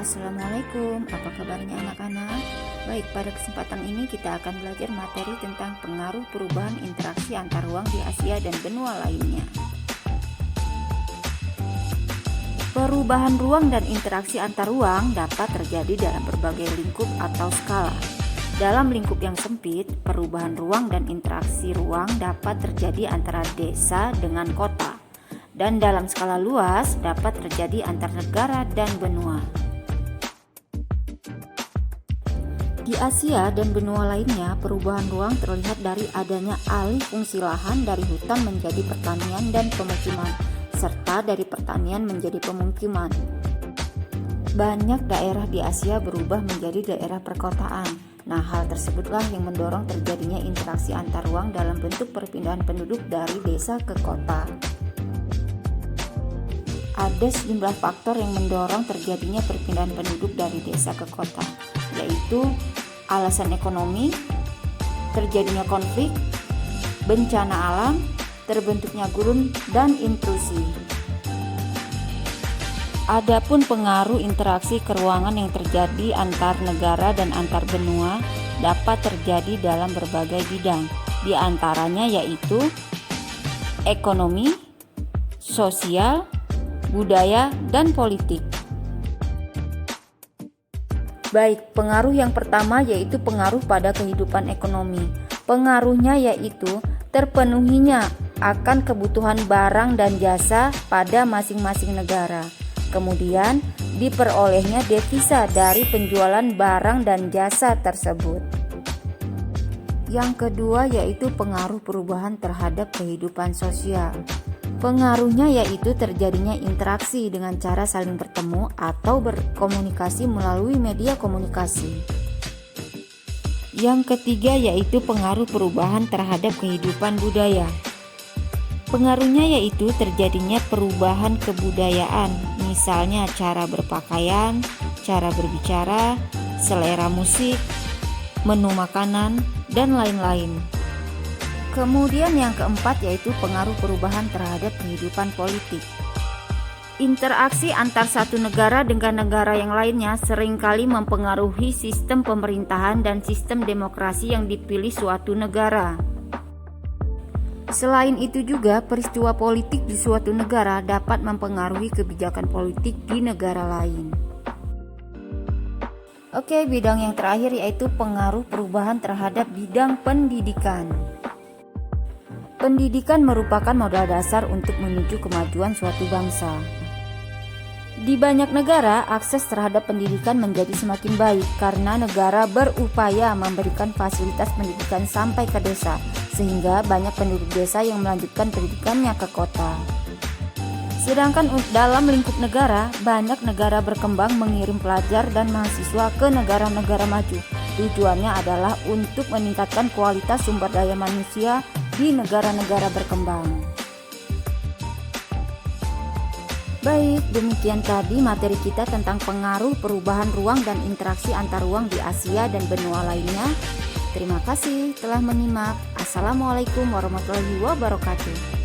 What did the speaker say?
Assalamualaikum, apa kabarnya anak-anak? Baik, pada kesempatan ini kita akan belajar materi tentang pengaruh perubahan interaksi antar ruang di Asia dan benua lainnya. Perubahan ruang dan interaksi antar ruang dapat terjadi dalam berbagai lingkup atau skala. Dalam lingkup yang sempit, perubahan ruang dan interaksi ruang dapat terjadi antara desa dengan kota. Dan dalam skala luas dapat terjadi antar negara dan benua. Di Asia dan benua lainnya, perubahan ruang terlihat dari adanya alih fungsi lahan dari hutan menjadi pertanian dan pemukiman, serta dari pertanian menjadi pemukiman. Banyak daerah di Asia berubah menjadi daerah perkotaan. Nah, hal tersebutlah yang mendorong terjadinya interaksi antar ruang dalam bentuk perpindahan penduduk dari desa ke kota. Ada sejumlah faktor yang mendorong terjadinya perpindahan penduduk dari desa ke kota, yaitu alasan ekonomi, terjadinya konflik, bencana alam, terbentuknya gurun, dan intrusi. Adapun pengaruh interaksi keruangan yang terjadi antar negara dan antar benua dapat terjadi dalam berbagai bidang, di antaranya yaitu ekonomi, sosial, budaya, dan politik. Baik, pengaruh yang pertama yaitu pengaruh pada kehidupan ekonomi. Pengaruhnya yaitu terpenuhinya akan kebutuhan barang dan jasa pada masing-masing negara. Kemudian, diperolehnya devisa dari penjualan barang dan jasa tersebut. Yang kedua yaitu pengaruh perubahan terhadap kehidupan sosial. Pengaruhnya yaitu terjadinya interaksi dengan cara saling bertemu atau berkomunikasi melalui media komunikasi. Yang ketiga yaitu pengaruh perubahan terhadap kehidupan budaya. Pengaruhnya yaitu terjadinya perubahan kebudayaan, misalnya cara berpakaian, cara berbicara, selera musik, menu makanan, dan lain-lain. Kemudian yang keempat yaitu pengaruh perubahan terhadap kehidupan politik. Interaksi antar satu negara dengan negara yang lainnya seringkali mempengaruhi sistem pemerintahan dan sistem demokrasi yang dipilih suatu negara. Selain itu juga peristiwa politik di suatu negara dapat mempengaruhi kebijakan politik di negara lain. Oke, bidang yang terakhir yaitu pengaruh perubahan terhadap bidang pendidikan. Pendidikan merupakan modal dasar untuk menuju kemajuan suatu bangsa. Di banyak negara, akses terhadap pendidikan menjadi semakin baik karena negara berupaya memberikan fasilitas pendidikan sampai ke desa, sehingga banyak penduduk desa yang melanjutkan pendidikannya ke kota. Sedangkan dalam lingkup negara, banyak negara berkembang mengirim pelajar dan mahasiswa ke negara-negara maju. Tujuannya adalah untuk meningkatkan kualitas sumber daya manusia di negara-negara berkembang. Baik, demikian tadi materi kita tentang pengaruh perubahan ruang dan interaksi antar ruang di Asia dan benua lainnya. Terima kasih telah menyimak. Assalamualaikum warahmatullahi wabarakatuh.